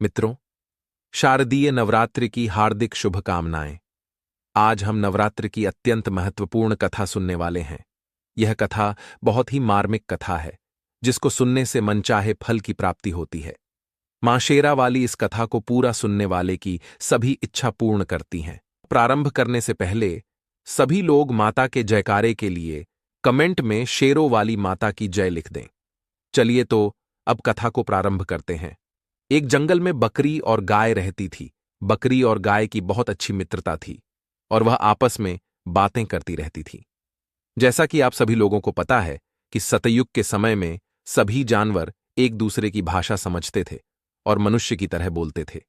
मित्रों, शारदीय नवरात्रि की हार्दिक शुभकामनाएं। आज हम नवरात्रि की अत्यंत महत्वपूर्ण कथा सुनने वाले हैं। यह कथा बहुत ही मार्मिक कथा है, जिसको सुनने से मनचाहे फल की प्राप्ति होती है। मां शेरा वाली इस कथा को पूरा सुनने वाले की सभी इच्छा पूर्ण करती हैं। प्रारंभ करने से पहले सभी लोग माता के जयकारे के लिए कमेंट में शेरों वाली माता की जय लिख दें। चलिए तो अब कथा को प्रारंभ करते हैं। एक जंगल में बकरी और गाय रहती थी। बकरी और गाय की बहुत अच्छी मित्रता थी और वह आपस में बातें करती रहती थी। जैसा कि आप सभी लोगों को पता है कि सतयुग के समय में सभी जानवर एक दूसरे की भाषा समझते थे और मनुष्य की तरह बोलते थे।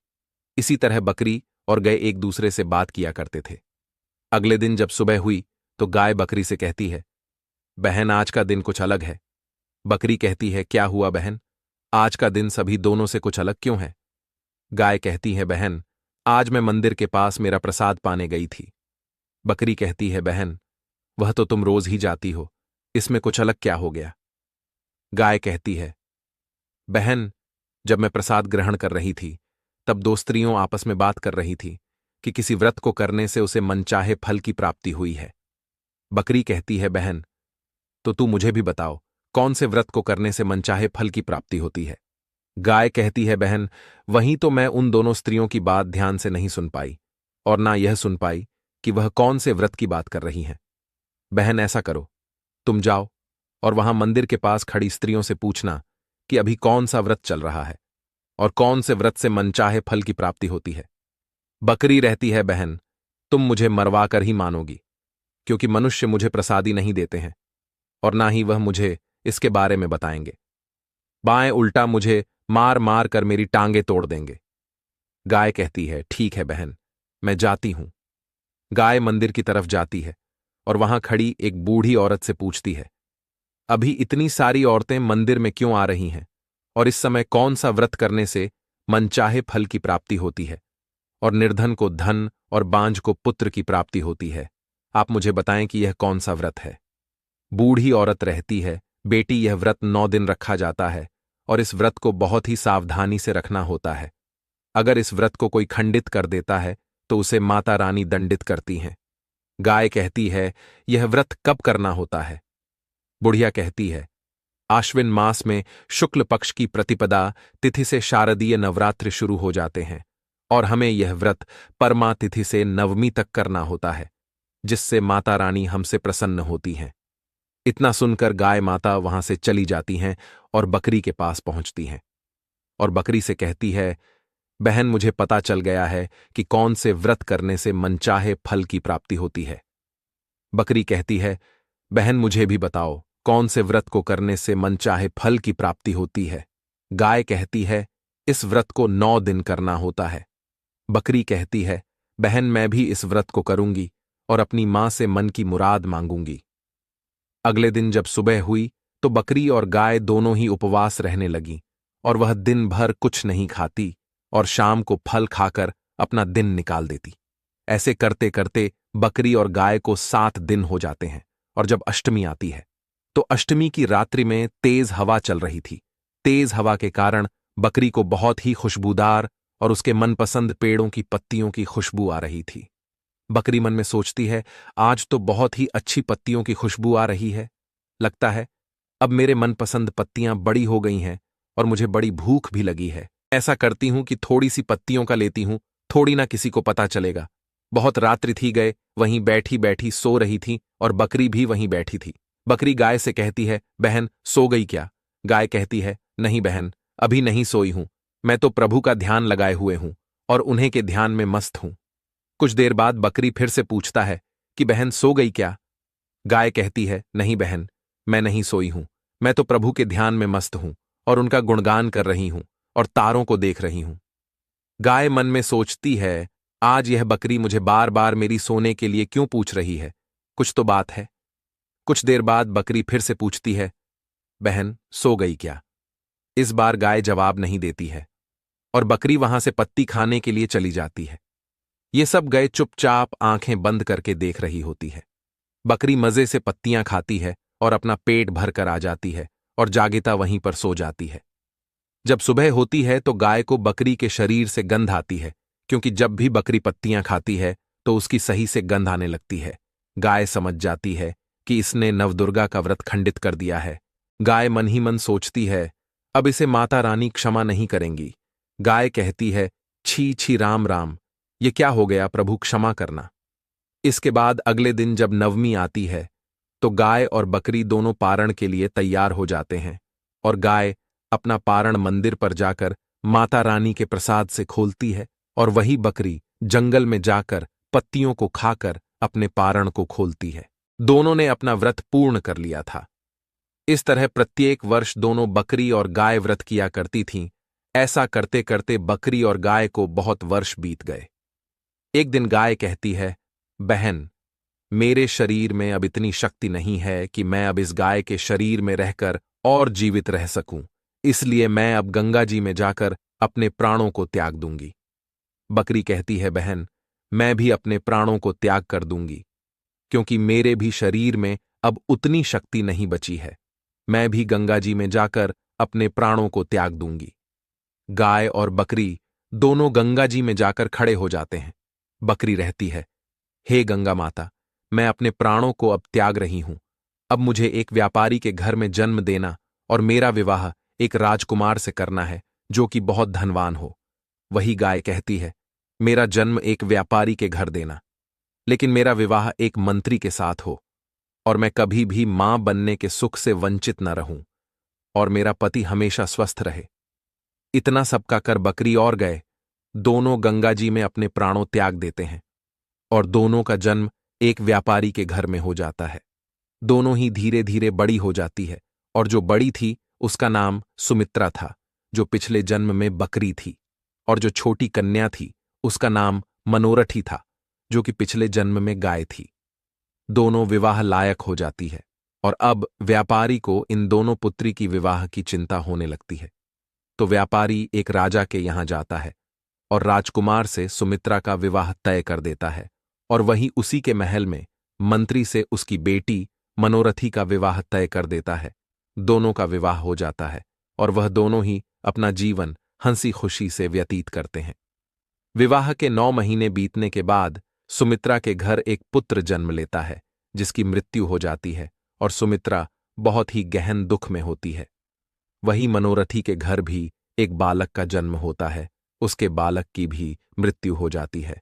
इसी तरह बकरी और गाय एक दूसरे से बात किया करते थे। अगले दिन जब सुबह हुई तो गाय बकरी से कहती है, बहन, आज का दिन कुछ अलग है। बकरी कहती है, क्या हुआ बहन? आज का दिन सभी दोनों से कुछ अलग क्यों है? गाय कहती है, बहन, आज मैं मंदिर के पास मेरा प्रसाद पाने गई थी। बकरी कहती है, बहन, वह तो तुम रोज ही जाती हो, इसमें कुछ अलग क्या हो गया? गाय कहती है, बहन, जब मैं प्रसाद ग्रहण कर रही थी तब दो स्त्रियों आपस में बात कर रही थी कि किसी व्रत को करने से उसे मनचाहे फल की प्राप्ति हुई है। बकरी कहती है, बहन, तो तू मुझे भी बताओ, कौन से व्रत को करने से मनचाहे फल की प्राप्ति होती है? गाय कहती है, बहन, वहीं तो मैं उन दोनों स्त्रियों की बात ध्यान से नहीं सुन पाई और ना यह सुन पाई कि वह कौन से व्रत की बात कर रही हैं। बहन, ऐसा करो, तुम जाओ और वहां मंदिर के पास खड़ी स्त्रियों से पूछना कि अभी कौन सा व्रत चल रहा है और कौन से व्रत से मनचाहे फल की प्राप्ति होती है। बकरी रहती है, बहन, तुम मुझे मरवा कर ही मानोगी, क्योंकि मनुष्य मुझे प्रसादी नहीं देते हैं और ना ही वह मुझे इसके बारे में बताएंगे। बाएं उल्टा मुझे मार मार कर मेरी टांगे तोड़ देंगे। गाय कहती है, ठीक है बहन, मैं जाती हूं। गाय मंदिर की तरफ जाती है और वहां खड़ी एक बूढ़ी औरत से पूछती है, अभी इतनी सारी औरतें मंदिर में क्यों आ रही हैं और इस समय कौन सा व्रत करने से मनचाहे फल की प्राप्ति होती है और निर्धन को धन और बांझ को पुत्र की प्राप्ति होती है? आप मुझे बताएं कि यह कौन सा व्रत है। बूढ़ी औरत रहती है, बेटी, यह व्रत 9 दिन रखा जाता है और इस व्रत को बहुत ही सावधानी से रखना होता है। अगर इस व्रत को कोई खंडित कर देता है तो उसे माता रानी दंडित करती हैं। गाय कहती है, यह व्रत कब करना होता है? बुढ़िया कहती है, आश्विन मास में शुक्ल पक्ष की प्रतिपदा तिथि से शारदीय नवरात्रि शुरू हो जाते हैं और हमें यह व्रत परमा तिथि से नवमी तक करना होता है, जिससे माता रानी हमसे प्रसन्न होती हैं। इतना सुनकर गाय माता वहां से चली जाती हैं और बकरी के पास पहुंचती हैं और बकरी से कहती है, बहन, मुझे पता चल गया है कि कौन से व्रत करने से मनचाहे फल की प्राप्ति होती है। बकरी कहती है, बहन, मुझे भी बताओ, कौन से व्रत को करने से मनचाहे फल की प्राप्ति होती है? गाय कहती है, इस व्रत को 9 दिन करना होता है। बकरी कहती है, बहन, मैं भी इस व्रत को करूंगी और अपनी मां से मन की मुराद मांगूंगी। अगले दिन जब सुबह हुई तो बकरी और गाय दोनों ही उपवास रहने लगीं और वह दिन भर कुछ नहीं खाती और शाम को फल खाकर अपना दिन निकाल देती। ऐसे करते करते बकरी और गाय को 7 दिन हो जाते हैं और जब अष्टमी आती है तो अष्टमी की रात्रि में तेज हवा चल रही थी। तेज हवा के कारण बकरी को बहुत ही खुशबूदार और उसके मनपसंद पेड़ों की पत्तियों की खुशबू आ रही थी। बकरी मन में सोचती है, आज तो बहुत ही अच्छी पत्तियों की खुशबू आ रही है। लगता है अब मेरे मनपसंद पत्तियां बड़ी हो गई हैं और मुझे बड़ी भूख भी लगी है। ऐसा करती हूं कि थोड़ी सी पत्तियों का लेती हूं, थोड़ी ना किसी को पता चलेगा। बहुत रात्रि थी, गए वहीं बैठी बैठी सो रही थी और बकरी भी वहीं बैठी थी। बकरी गाय से कहती है, बहन, सो गई क्या? गाय कहती है, नहीं बहन, अभी नहीं सोई हूं, मैं तो प्रभु का ध्यान लगाए हुए हूं और उन्हीं के ध्यान में मस्त हूं। कुछ देर बाद बकरी फिर से पूछता है कि बहन, सो गई क्या? गाय कहती है, नहीं बहन, मैं नहीं सोई हूं, मैं तो प्रभु के ध्यान में मस्त हूं और उनका गुणगान कर रही हूं और तारों को देख रही हूं। गाय मन में सोचती है, आज यह बकरी मुझे बार बार मेरी सोने के लिए क्यों पूछ रही है? कुछ तो बात है। कुछ देर बाद बकरी फिर से पूछती है, बहन, सो गई क्या? इस बार गाय जवाब नहीं देती है और बकरी वहां से पत्ती खाने के लिए चली जाती है। ये सब गाय चुपचाप आंखें बंद करके देख रही होती है। बकरी मजे से पत्तियां खाती है और अपना पेट भर कर आ जाती है और जागिता वहीं पर सो जाती है। जब सुबह होती है तो गाय को बकरी के शरीर से गंध आती है, क्योंकि जब भी बकरी पत्तियां खाती है तो उसकी सही से गंध आने लगती है। गाय समझ जाती है कि इसने नवदुर्गा का व्रत खंडित कर दिया है। गाय मन ही मन सोचती है, अब इसे माता रानी क्षमा नहीं करेंगी। गाय कहती है, छी छी राम राम, ये क्या हो गया प्रभु, क्षमा करना। इसके बाद अगले दिन जब नवमी आती है तो गाय और बकरी दोनों पारण के लिए तैयार हो जाते हैं, और गाय अपना पारण मंदिर पर जाकर माता रानी के प्रसाद से खोलती है, और वही बकरी जंगल में जाकर पत्तियों को खाकर अपने पारण को खोलती है। दोनों ने अपना व्रत पूर्ण कर लिया था। इस तरह प्रत्येक वर्ष दोनों बकरी और गाय व्रत किया करती थीं। ऐसा करते करते बकरी और गाय को बहुत वर्ष बीत गए। एक दिन गाय कहती है, बहन, मेरे शरीर में अब इतनी शक्ति नहीं है कि मैं अब इस गाय के शरीर में रहकर और जीवित रह सकूं, इसलिए मैं अब गंगा जी में जाकर अपने प्राणों को त्याग दूंगी। बकरी कहती है, बहन, मैं भी अपने प्राणों को त्याग कर दूंगी, क्योंकि मेरे भी शरीर में अब उतनी शक्ति नहीं बची है। मैं भी गंगा जी में जाकर अपने प्राणों को त्याग दूंगी। गाय और बकरी दोनों गंगा जी में जाकर खड़े हो जाते हैं। बकरी रहती है, हे गंगा माता, मैं अपने प्राणों को अब त्याग रही हूं। अब मुझे एक व्यापारी के घर में जन्म देना और मेरा विवाह एक राजकुमार से करना है जो कि बहुत धनवान हो। वही गाय कहती है, मेरा जन्म एक व्यापारी के घर देना, लेकिन मेरा विवाह एक मंत्री के साथ हो, और मैं कभी भी मां बनने के सुख से वंचित न रहूं, और मेरा पति हमेशा स्वस्थ रहे। इतना सबका कर बकरी और गए दोनों गंगा जी में अपने प्राणों त्याग देते हैं, और दोनों का जन्म एक व्यापारी के घर में हो जाता है। दोनों ही धीरे धीरे बड़ी हो जाती है, और जो बड़ी थी उसका नाम सुमित्रा था, जो पिछले जन्म में बकरी थी, और जो छोटी कन्या थी उसका नाम मनोरथी था, जो कि पिछले जन्म में गाय थी। दोनों विवाह लायक हो जाती है, और अब व्यापारी को इन दोनों पुत्री की विवाह की चिंता होने लगती है। तो व्यापारी एक राजा के यहां जाता है और राजकुमार से सुमित्रा का विवाह तय कर देता है, और वहीं उसी के महल में मंत्री से उसकी बेटी मनोरथी का विवाह तय कर देता है। दोनों का विवाह हो जाता है, और वह दोनों ही अपना जीवन हंसी खुशी से व्यतीत करते हैं। विवाह के 9 महीने बीतने के बाद सुमित्रा के घर एक पुत्र जन्म लेता है, जिसकी मृत्यु हो जाती है, और सुमित्रा बहुत ही गहन दुख में होती है। वही मनोरथी के घर भी एक बालक का जन्म होता है, उसके बालक की भी मृत्यु हो जाती है।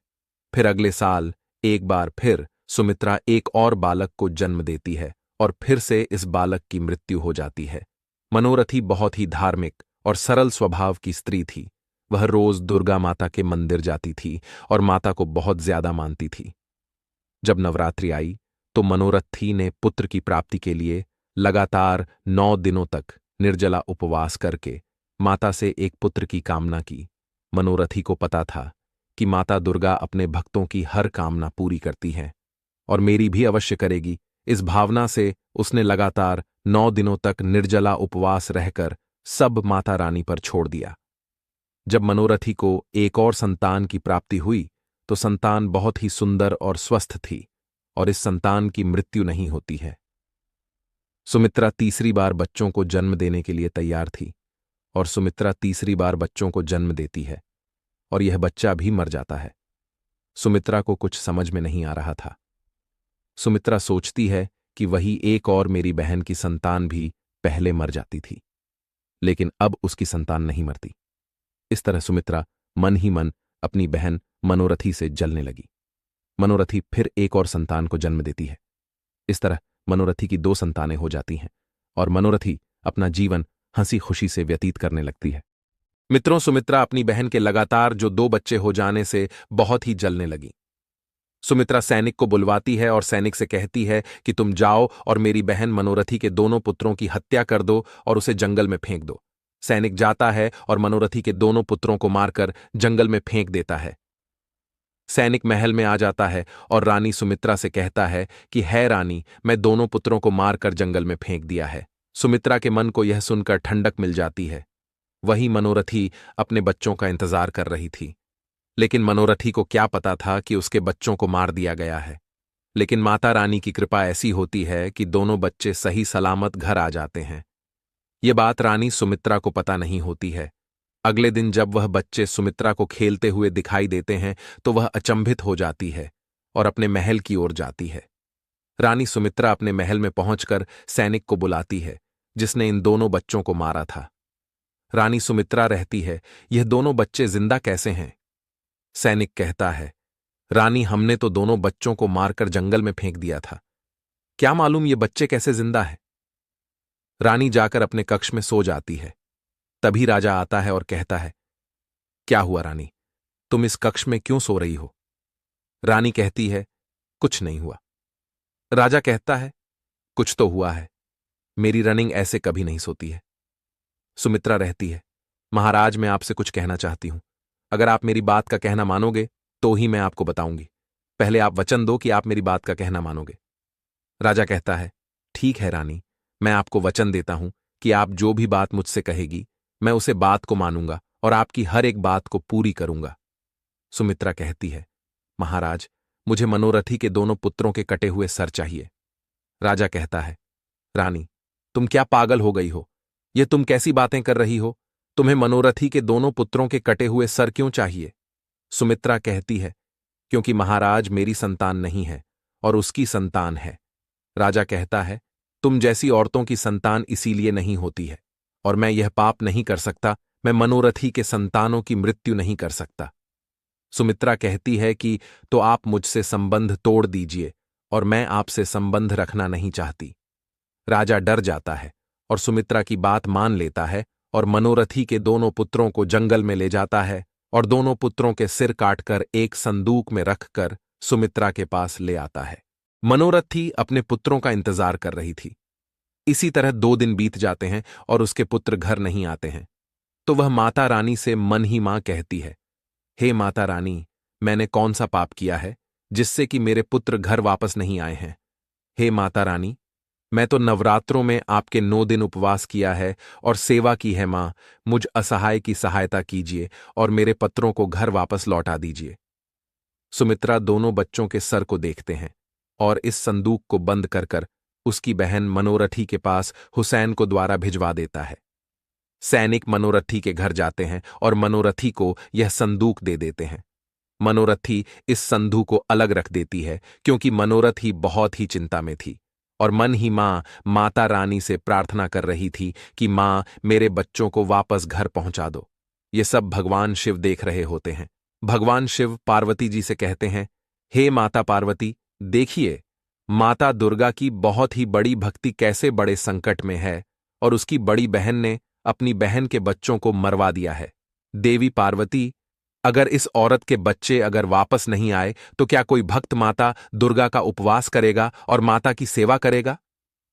फिर अगले साल एक बार फिर सुमित्रा एक और बालक को जन्म देती है, और फिर से इस बालक की मृत्यु हो जाती है। मनोरथी बहुत ही धार्मिक और सरल स्वभाव की स्त्री थी। वह रोज दुर्गा माता के मंदिर जाती थी और माता को बहुत ज्यादा मानती थी। जब नवरात्रि आई तो मनोरथी ने पुत्र की प्राप्ति के लिए लगातार 9 दिनों तक निर्जला उपवास करके माता से एक पुत्र की कामना की। मनोरथी को पता था कि माता दुर्गा अपने भक्तों की हर कामना पूरी करती है, और मेरी भी अवश्य करेगी। इस भावना से उसने लगातार 9 दिनों तक निर्जला उपवास रहकर सब माता रानी पर छोड़ दिया। जब मनोरथी को एक और संतान की प्राप्ति हुई तो संतान बहुत ही सुंदर और स्वस्थ थी, और इस संतान की मृत्यु नहीं होती है। सुमित्रा तीसरी बार बच्चों को जन्म देने के लिए तैयार थी, और सुमित्रा तीसरी बार बच्चों को जन्म देती है, और यह बच्चा भी मर जाता है। सुमित्रा को कुछ समझ में नहीं आ रहा था। सुमित्रा सोचती है कि वही एक और मेरी बहन की संतान भी पहले मर जाती थी, लेकिन अब उसकी संतान नहीं मरती। इस तरह सुमित्रा मन ही मन अपनी बहन मनोरथी से जलने लगी। मनोरथी फिर एक और संतान को जन्म देती है। इस तरह मनोरथी की 2 संतानें हो जाती हैं, और मनोरथी अपना जीवन हंसी खुशी से व्यतीत करने लगती है। मित्रों, सुमित्रा अपनी बहन के लगातार जो 2 बच्चे हो जाने से बहुत ही जलने लगी। सुमित्रा सैनिक को बुलवाती है और सैनिक से कहती है कि तुम जाओ और मेरी बहन मनोरथी के दोनों पुत्रों की हत्या कर दो और उसे जंगल में फेंक दो। सैनिक जाता है और मनोरथी के दोनों पुत्रों को मारकर जंगल में फेंक देता है। सैनिक महल में आ जाता है और रानी सुमित्रा से कहता है कि है रानी, मैं दोनों पुत्रों को मारकर जंगल में फेंक दिया है। सुमित्रा के मन को यह सुनकर ठंडक मिल जाती है। वही मनोरथी अपने बच्चों का इंतजार कर रही थी, लेकिन मनोरथी को क्या पता था कि उसके बच्चों को मार दिया गया है। लेकिन माता रानी की कृपा ऐसी होती है कि दोनों बच्चे सही सलामत घर आ जाते हैं। ये बात रानी सुमित्रा को पता नहीं होती है, अगले दिन जब वह बच्चे सुमित्रा को खेलते हुए दिखाई देते हैं तो वह अचंभित हो जाती है और अपने महल की ओर जाती है। रानी सुमित्रा अपने महल में पहुंचकर सैनिक को बुलाती है जिसने इन दोनों बच्चों को मारा था। रानी सुमित्रा रहती है, यह दोनों बच्चे जिंदा कैसे हैं? सैनिक कहता है, रानी हमने तो दोनों बच्चों को मारकर जंगल में फेंक दिया था, क्या मालूम ये बच्चे कैसे जिंदा है। रानी जाकर अपने कक्ष में सो जाती है। तभी राजा आता है और कहता है, क्या हुआ रानी, तुम इस कक्ष में क्यों सो रही हो? रानी कहती है, कुछ नहीं हुआ। राजा कहता है, कुछ तो हुआ है, मेरी रनिंग ऐसे कभी नहीं सोती है। सुमित्रा रहती है, महाराज मैं आपसे कुछ कहना चाहती हूं, अगर आप मेरी बात का कहना मानोगे तो ही मैं आपको बताऊंगी, पहले आप वचन दो कि आप मेरी बात का कहना मानोगे। राजा कहता है, ठीक है रानी, मैं आपको वचन देता हूं कि आप जो भी बात मुझसे कहेगी मैं उसे बात को मानूंगा और आपकी हर एक बात को पूरी करूंगा। सुमित्रा कहती है, महाराज मुझे मनोरथी के दोनों पुत्रों के कटे हुए सर चाहिए। राजा कहता है, रानी तुम क्या पागल हो गई हो, ये तुम कैसी बातें कर रही हो, तुम्हें मनोरथी के दोनों पुत्रों के कटे हुए सर क्यों चाहिए? सुमित्रा कहती है, क्योंकि महाराज मेरी संतान नहीं है और उसकी संतान है। राजा कहता है, तुम जैसी औरतों की संतान इसीलिए नहीं होती है, और मैं यह पाप नहीं कर सकता, मैं मनोरथी के संतानों की मृत्यु नहीं कर सकता। सुमित्रा कहती है कि तो आप मुझसे संबंध तोड़ दीजिए और मैं आपसे संबंध रखना नहीं चाहती। राजा डर जाता है और सुमित्रा की बात मान लेता है और मनोरथी के दोनों पुत्रों को जंगल में ले जाता है और दोनों पुत्रों के सिर काटकर एक संदूक में रखकर सुमित्रा के पास ले आता है। मनोरथी अपने पुत्रों का इंतजार कर रही थी। इसी तरह 2 दिन बीत जाते हैं और उसके पुत्र घर नहीं आते हैं, तो वह माता रानी से मन ही मां कहती है, हे माता रानी, मैंने कौन सा पाप किया है जिससे कि मेरे पुत्र घर वापस नहीं आए हैं? हे माता रानी, मैं तो नवरात्रों में आपके 9 दिन उपवास किया है और सेवा की है मां, मुझ असहाय की सहायता कीजिए और मेरे पुत्रों को घर वापस लौटा दीजिए। सुमित्रा दोनों बच्चों के सर को देखते हैं और इस संदूक को बंद कर उसकी बहन मनोरथी के पास हुसैन को द्वारा भिजवा देता है। सैनिक मनोरथी के घर जाते हैं और मनोरथी को यह संदूक दे देते हैं। मनोरथी इस संदूक को अलग रख देती है क्योंकि मनोरथी बहुत ही चिंता में थी और मन ही माता रानी से प्रार्थना कर रही थी कि मां मेरे बच्चों को वापस घर पहुंचा दो। ये सब भगवान शिव देख रहे होते हैं। भगवान शिव पार्वती जी से कहते हैं, हे माता पार्वती, देखिए माता दुर्गा की बहुत ही बड़ी भक्ति कैसे बड़े संकट में है और उसकी बड़ी बहन ने अपनी बहन के बच्चों को मरवा दिया है। देवी पार्वती, अगर इस औरत के बच्चे अगर वापस नहीं आए तो क्या कोई भक्त माता दुर्गा का उपवास करेगा और माता की सेवा करेगा?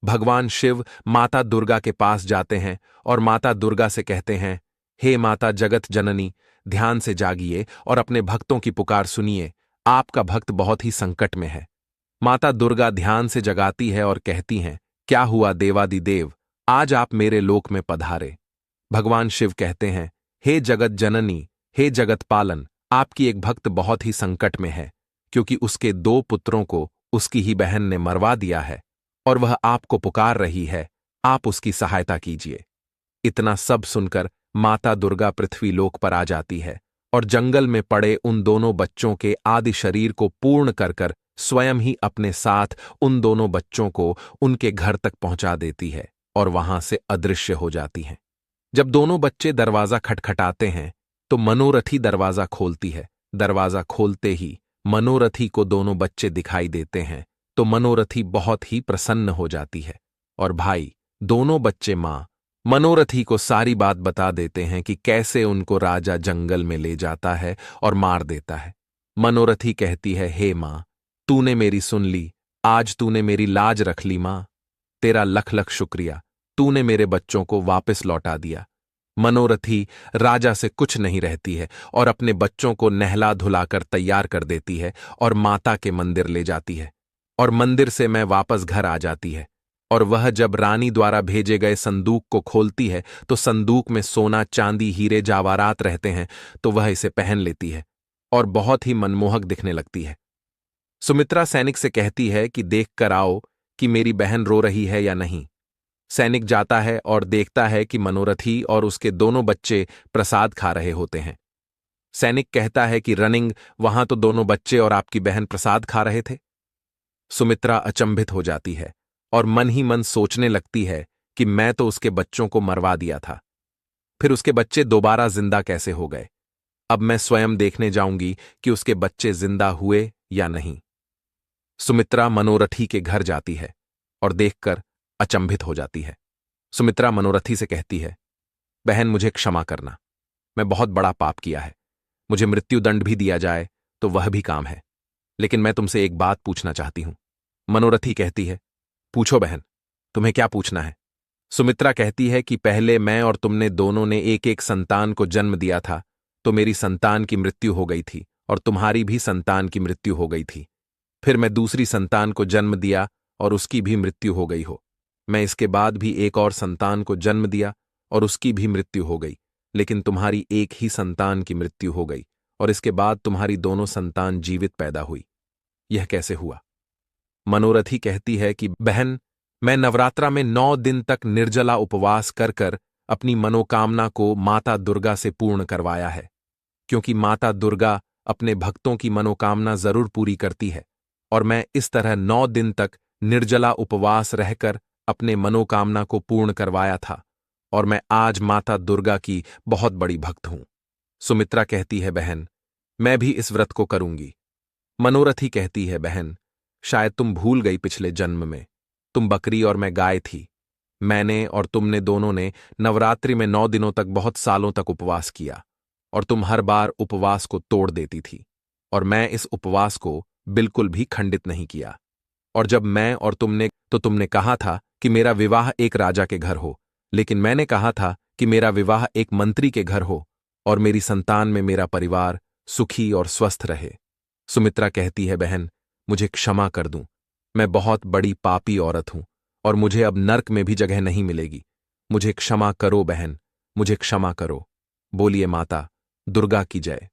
भगवान शिव माता दुर्गा के पास जाते हैं और माता दुर्गा से कहते हैं, हे माता जगत जननी, ध्यान से जागिए और अपने भक्तों की पुकार सुनिए, आपका भक्त बहुत ही संकट में है। माता दुर्गा ध्यान से जगाती है और कहती हैं, क्या हुआ देवादिदेव, आज आप मेरे लोक में पधारे। भगवान शिव कहते हैं, हे जगत जननी, हे जगत पालन, आपकी एक भक्त बहुत ही संकट में है क्योंकि उसके 2 पुत्रों को उसकी ही बहन ने मरवा दिया है और वह आपको पुकार रही है, आप उसकी सहायता कीजिए। इतना सब सुनकर माता दुर्गा पृथ्वी लोक पर आ जाती है और जंगल में पड़े उन दोनों बच्चों के आदि शरीर को पूर्ण कर स्वयं ही अपने साथ उन दोनों बच्चों को उनके घर तक पहुंचा देती है और वहां से अदृश्य हो जाती हैं। जब दोनों बच्चे दरवाजा खटखटाते हैं तो मनोरथी दरवाजा खोलती है। दरवाजा खोलते ही मनोरथी को दोनों बच्चे दिखाई देते हैं तो मनोरथी बहुत ही प्रसन्न हो जाती है और भाई दोनों बच्चे मां मनोरथी को सारी बात बता देते हैं कि कैसे उनको राजा जंगल में ले जाता है और मार देता है। मनोरथी कहती है, हे मां, तूने मेरी सुन ली, आज तूने मेरी लाज रख ली मां, तेरा लख लख शुक्रिया, तूने मेरे बच्चों को वापस लौटा दिया। मनोरथी राजा से कुछ नहीं रहती है और अपने बच्चों को नहला धुलाकर तैयार कर देती है और माता के मंदिर ले जाती है और मंदिर से मैं वापस घर आ जाती है और वह जब रानी द्वारा भेजे गए संदूक को खोलती है तो संदूक में सोना चांदी हीरे जावारात रहते हैं, तो वह इसे पहन लेती है और बहुत ही मनमोहक दिखने लगती है। सुमित्रा सैनिक से कहती है कि देख कर आओ कि मेरी बहन रो रही है या नहीं। सैनिक जाता है और देखता है कि मनोरथी और उसके दोनों बच्चे प्रसाद खा रहे होते हैं। सैनिक कहता है कि रनिंग, वहां तो दोनों बच्चे और आपकी बहन प्रसाद खा रहे थे। सुमित्रा अचंभित हो जाती है और मन ही मन सोचने लगती है कि मैं तो उसके बच्चों को मरवा दिया था, फिर उसके बच्चे दोबारा जिंदा कैसे हो गए। अब मैं स्वयं देखने जाऊंगी कि उसके बच्चे जिंदा हुए या नहीं। सुमित्रा मनोरथी के घर जाती है और देखकर अचंभित हो जाती है। सुमित्रा मनोरथी से कहती है, बहन मुझे क्षमा करना, मैं बहुत बड़ा पाप किया है। मुझे मृत्युदंड भी दिया जाए तो वह भी काम है, लेकिन मैं तुमसे एक बात पूछना चाहती हूं। मनोरथी कहती है, पूछो बहन, तुम्हें क्या पूछना है। सुमित्रा कहती है कि पहले मैं और तुमने दोनों ने एक एक संतान को जन्म दिया था, तो मेरी संतान की मृत्यु हो गई थी और तुम्हारी भी संतान की मृत्यु हो गई थी। फिर मैं दूसरी संतान को जन्म दिया और उसकी भी मृत्यु हो गई हो। मैं इसके बाद भी एक और संतान को जन्म दिया और उसकी भी मृत्यु हो गई, लेकिन तुम्हारी एक ही संतान की मृत्यु हो गई और इसके बाद तुम्हारी दोनों संतान जीवित पैदा हुई। यह कैसे हुआ। मनोरथी कहती है कि बहन, मैं नवरात्रा में 9 दिन तक निर्जला उपवास कर कर अपनी मनोकामना को माता दुर्गा से पूर्ण करवाया है, क्योंकि माता दुर्गा अपने भक्तों की मनोकामना जरूर पूरी करती है, और मैं इस तरह 9 दिन तक निर्जला उपवास रहकर अपने मनोकामना को पूर्ण करवाया था, और मैं आज माता दुर्गा की बहुत बड़ी भक्त हूं। सुमित्रा कहती है, बहन मैं भी इस व्रत को करूंगी। मनोरथी कहती है, बहन शायद तुम भूल गई, पिछले जन्म में तुम बकरी और मैं गाय थी। मैंने और तुमने दोनों ने नवरात्रि में 9 दिनों तक बहुत सालों तक उपवास किया, और तुम हर बार उपवास को तोड़ देती थी, और मैं इस उपवास को बिल्कुल भी खंडित नहीं किया। और जब मैं और तुमने कहा था कि मेरा विवाह एक राजा के घर हो, लेकिन मैंने कहा था कि मेरा विवाह एक मंत्री के घर हो और मेरी संतान में मेरा परिवार सुखी और स्वस्थ रहे। सुमित्रा कहती है, बहन मुझे क्षमा कर दूं, मैं बहुत बड़ी पापी औरत हूं और मुझे अब नर्क में भी जगह नहीं मिलेगी। मुझे क्षमा करो बहन, मुझे क्षमा करो। बोलिए माता दुर्गा की जय।